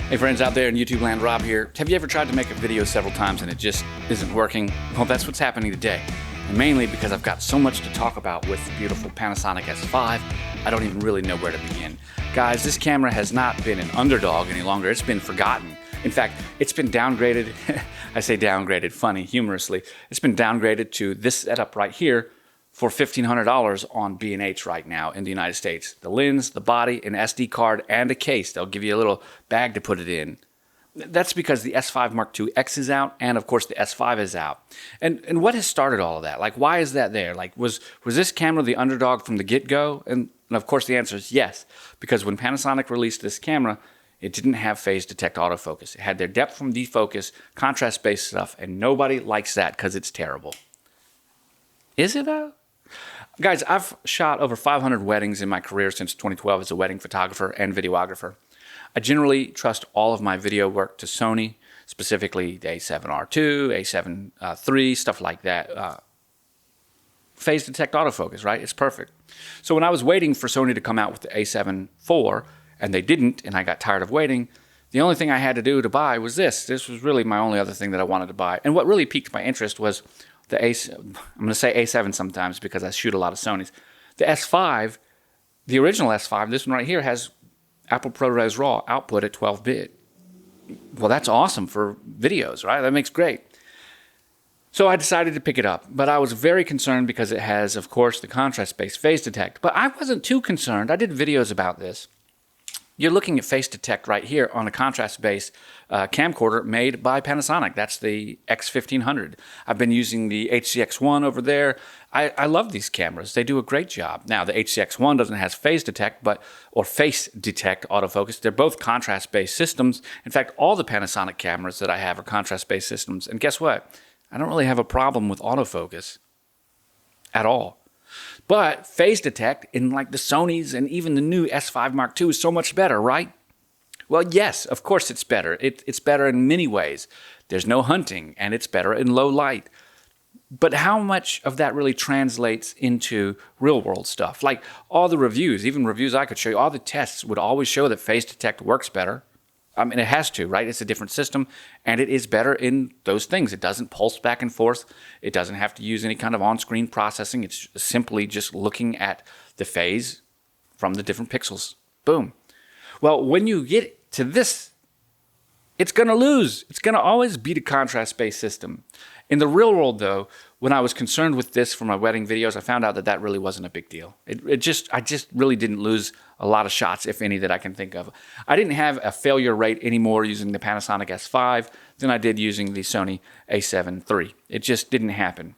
Hey friends out there in YouTube land, Rob here. Have you ever tried to make a video several times and it just isn't working? Well, that's what's happening today. And mainly because I've got so much to talk about with the beautiful Panasonic S5, I don't even really know where to begin. Guys, this camera has not been an underdog any longer. It's been forgotten. In fact, it's been downgraded. I say downgraded, funny, humorously. It's been downgraded to this setup right here for $1,500 on B&H right now in the United States. The lens, the body, an SD card, and a case. They'll give you a little bag to put it in. That's because the S5 Mark II X is out, and of course the S5 is out. And what has started all of that? Like, why is that there? Like, was this camera the underdog from the get-go? And of course the answer is yes, because when Panasonic released this camera, it didn't have phase detect autofocus. It had their depth from defocus, contrast-based stuff, and nobody likes that because it's terrible. Is it though? Guys, I've shot over 500 weddings in my career since 2012 as a wedding photographer and videographer. I generally trust all of my video work to Sony, specifically the A7R2, A7 III, stuff like that. Phase detect autofocus, right? It's perfect. So when I was waiting for Sony to come out with the A7 IV, and they didn't, and I got tired of waiting, the only thing I had to do to buy was this. This was really my only other thing that I wanted to buy. And what really piqued my interest was the I'm going to say A7 sometimes because I shoot a lot of Sonys. The S5, the original S5, this one right here has Apple ProRes RAW output at 12-bit. Well, that's awesome for videos, right? That makes great. So I decided to pick it up, but I was very concerned because it has, of course, the contrast-based phase detect. But I wasn't too concerned. I did videos about this. You're looking at phase detect right here on a contrast-based camcorder made by Panasonic. That's the X1500. I've been using the HCX1 over there. I love these cameras. They do a great job. Now, the HCX1 doesn't have phase detect, or face detect autofocus. They're both contrast-based systems. In fact, all the Panasonic cameras that I have are contrast-based systems. And guess what? I don't really have a problem with autofocus at all. But phase detect in like the Sonys and even the new S5 Mark II is so much better, right? Well, yes, of course it's better. It's better in many ways. There's no hunting, and it's better in low light. But how much of that really translates into real-world stuff? Like all the reviews, even reviews I could show you, all the tests would always show that phase detect works better. I mean, it has to, right? It's a different system, and it is better in those things. It doesn't pulse back and forth. It doesn't have to use any kind of on-screen processing. It's simply just looking at the phase from the different pixels. Boom. Well, when you get to this, it's going to lose. It's going to always be the contrast-based system. In the real world, though, when I was concerned with this for my wedding videos, I found out that that really wasn't a big deal. I just really didn't lose a lot of shots, if any, that I can think of. I didn't have a failure rate anymore using the Panasonic S5 than I did using the Sony A7 III. It just didn't happen.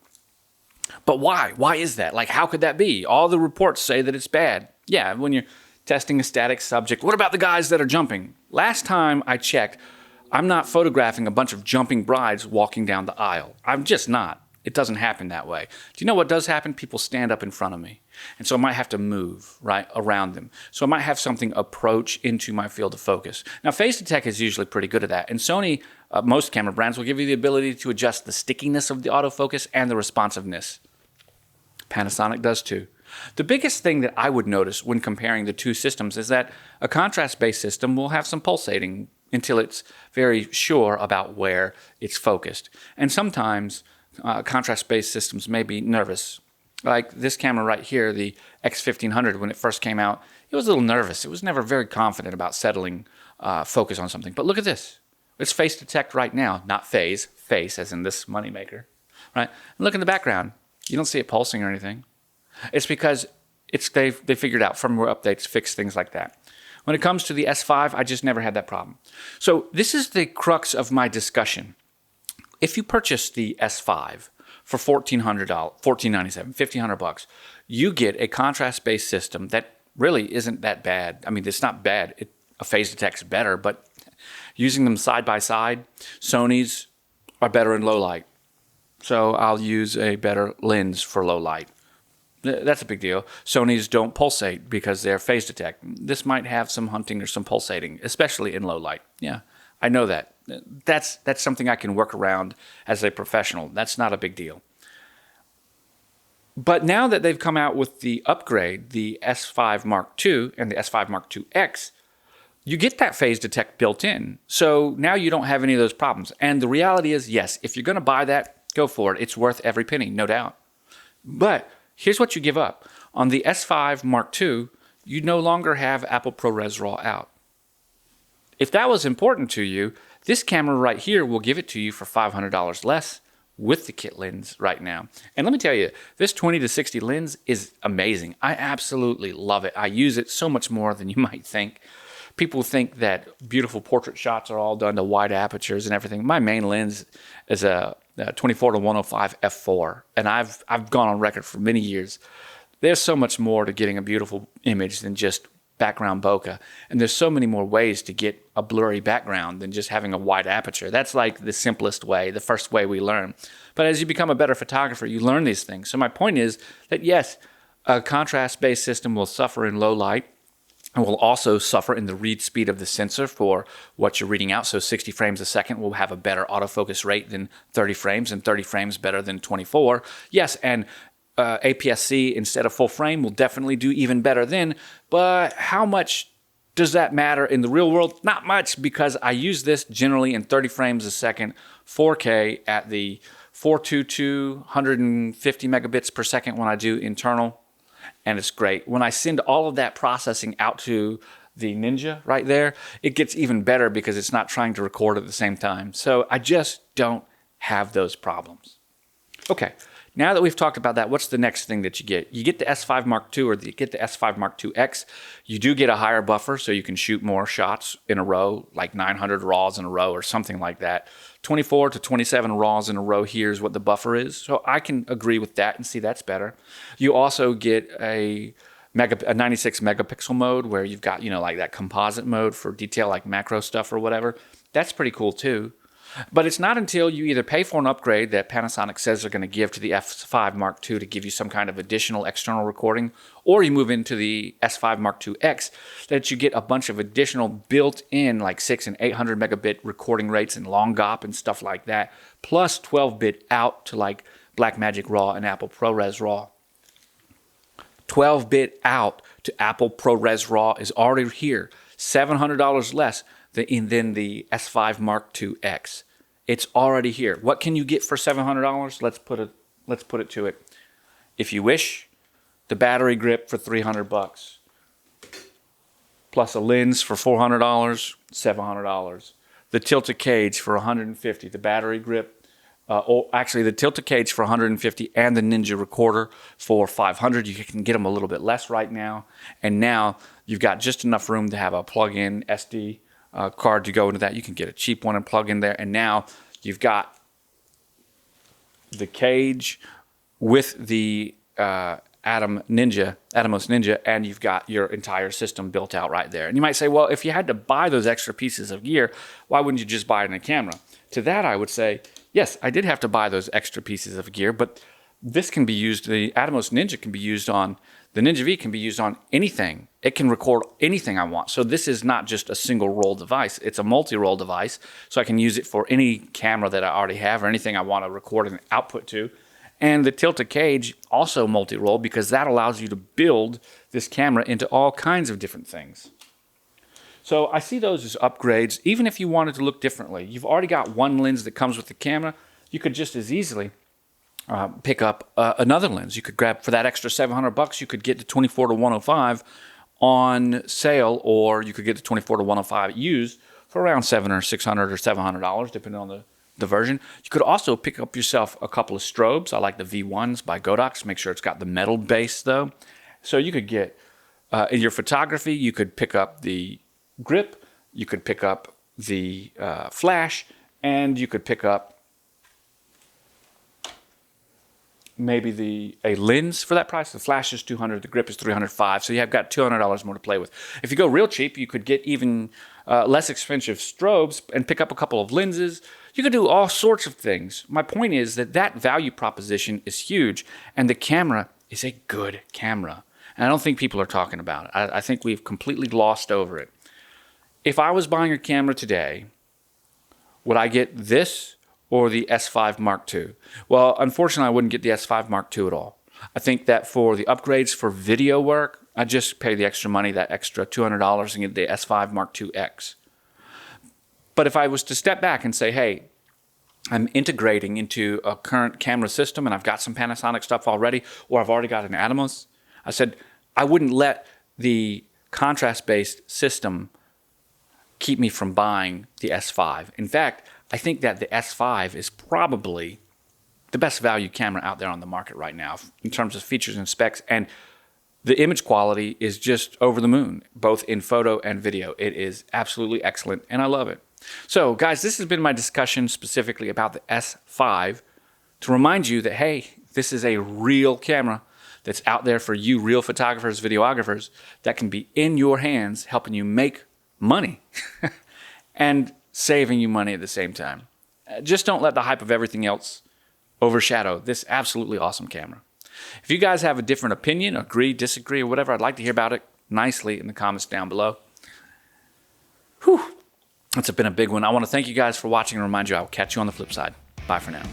But why? Why is that? Like, how could that be? All the reports say that it's bad. Yeah, when you're testing a static subject. What about the guys that are jumping? Last time I checked, I'm not photographing a bunch of jumping brides walking down the aisle. I'm just not. It doesn't happen that way. Do you know what does happen? People stand up in front of me. And so I might have to move right around them. So I might have something approach into my field of focus. Now, phase detect is usually pretty good at that. And Sony, most camera brands will give you the ability to adjust the stickiness of the autofocus and the responsiveness. Panasonic does too. The biggest thing that I would notice when comparing the two systems is that a contrast-based system will have some pulsating until it's very sure about where it's focused. And sometimes contrast-based systems may be nervous. Like this camera right here, the X1500, when it first came out, it was a little nervous. It was never very confident about settling focus on something. But look at this. It's phase detect right now, not phase, face as in this moneymaker, right? And look in the background. You don't see it pulsing or anything. It's because they figured out firmware updates fix things like that. When it comes to the S5, I just never had that problem. So this is the crux of my discussion. If you purchase the S5 for $1,400, $1,497, $1,500, you get a contrast-based system that really isn't that bad. I mean, it's not bad. A phase detect's better, but using them side by side, Sony's are better in low light. So I'll use a better lens for low light. That's a big deal. Sony's don't pulsate because they're phase detect. This might have some hunting or some pulsating, especially in low light. Yeah, I know that. That's something I can work around as a professional. That's not a big deal. But now that they've come out with the upgrade, the S5 Mark II and the S5 Mark II X, you get that phase detect built in. So now you don't have any of those problems. And the reality is, yes, if you're going to buy that, go for it. It's worth every penny, no doubt. But here's what you give up. On the S5 Mark II, you no longer have Apple ProRes RAW out. If that was important to you, this camera right here will give it to you for $500 less with the kit lens right now. And let me tell you, this 20 to 60 lens is amazing. I absolutely love it. I use it so much more than you might think. People think that beautiful portrait shots are all done to wide apertures and everything. My main lens is a 24 to 105 f4, and I've gone on record for many years. There's so much more to getting a beautiful image than just background bokeh, and there's so many more ways to get a blurry background than just having a wide aperture. That's like the simplest way, the first way we learn. But as you become a better photographer, you learn these things. So my point is that yes, a contrast-based system will suffer in low light, and will also suffer in the read speed of the sensor for what you're reading out. So 60 frames a second will have a better autofocus rate than 30 frames, and 30 frames better than 24. Yes, and APS-C instead of full frame will definitely do even better then, but how much does that matter in the real world? Not much, because I use this generally in 30 frames a second, 4K at the 422, 150 megabits per second when I do internal. And it's great. When I send all of that processing out to the Ninja right there, it gets even better because it's not trying to record at the same time. So I just don't have those problems. Okay, now that we've talked about that, what's the next thing that you get? You get the S5 Mark II or you get the S5 Mark II X. You do get a higher buffer so you can shoot more shots in a row, like 900 RAWs in a row or something like that. 24 to 27 RAWs in a row here is what the buffer is. So I can agree with that and see that's better. You also get a 96 megapixel mode where you've got, like that composite mode for detail like macro stuff or whatever. That's pretty cool too. But it's not until you either pay for an upgrade that Panasonic says they're going to give to the S5 Mark II to give you some kind of additional external recording, or you move into the S5 Mark II X that you get a bunch of additional built-in like 6 and 800 megabit recording rates and long GOP and stuff like that, plus 12-bit out to like Blackmagic RAW and Apple ProRes RAW. 12-bit out to Apple ProRes RAW is already here, $700 less than the S5 Mark II X. It's already here. What can you get for $700? Let's put it to it. If you wish, the battery grip for $300, plus a lens for $400, $700. The tilted cage for $150. The battery grip, the tilted cage for $150 and the Ninja recorder for $500. You can get them a little bit less right now. And now you've got just enough room to have a plug-in SD card to go into that. You can get a cheap one and plug in there. And now you've got the cage with the Atomos Ninja, and you've got your entire system built out right there. And you might say, well, if you had to buy those extra pieces of gear, why wouldn't you just buy it in a camera? To that, I would say, yes, I did have to buy those extra pieces of gear, but this can be used, the Atomos Ninja can be used on, the Ninja V can be used on anything. It can record anything I want. So this is not just a single roll device. It's a multi-roll device. So I can use it for any camera that I already have or anything I want to record and output to. And the tilted cage also multi-roll because that allows you to build this camera into all kinds of different things. So I see those as upgrades. Even if you wanted to look differently, you've already got one lens that comes with the camera. You could just as easily pick up another lens. You could grab, for that extra $700, you could get the 24 to 105 on sale, or you could get the 24 to 105 used for around $600 or $700, depending on the version. You could also pick up yourself a couple of strobes. I like the V1s by Godox. Make sure it's got the metal base though. So you could get, in your photography, you could pick up the grip, you could pick up the flash, and you could pick up maybe a lens for that price. The flash is $200, the grip is $305, so you have got $200 more to play with. If you go real cheap, you could get even less expensive strobes and pick up a couple of lenses. You could do all sorts of things. My point is that value proposition is huge, and the camera is a good camera. And I don't think people are talking about it. I think we've completely glossed over it. If I was buying a camera today, would I get this or the S5 Mark II? Well, unfortunately, I wouldn't get the S5 Mark II at all. I think that for the upgrades for video work, I just pay the extra money, that extra $200, and get the S5 Mark II X. But if I was to step back and say, hey, I'm integrating into a current camera system and I've got some Panasonic stuff already, or I've already got an Atomos, I said I wouldn't let the contrast-based system keep me from buying the S5. In fact, I think that the S5 is probably the best value camera out there on the market right now in terms of features and specs, and the image quality is just over the moon, both in photo and video. It is absolutely excellent, and I love it. So, guys, this has been my discussion specifically about the S5 to remind you that, hey, this is a real camera that's out there for you, real photographers, videographers, that can be in your hands helping you make money and saving you money at the same time. Just don't let the hype of everything else overshadow this absolutely awesome camera. If you guys have a different opinion, agree, disagree, or whatever, I'd like to hear about it nicely in the comments down below. Whew. That's been a big one. I want to thank you guys for watching and remind you I will catch you on the flip side. Bye for now.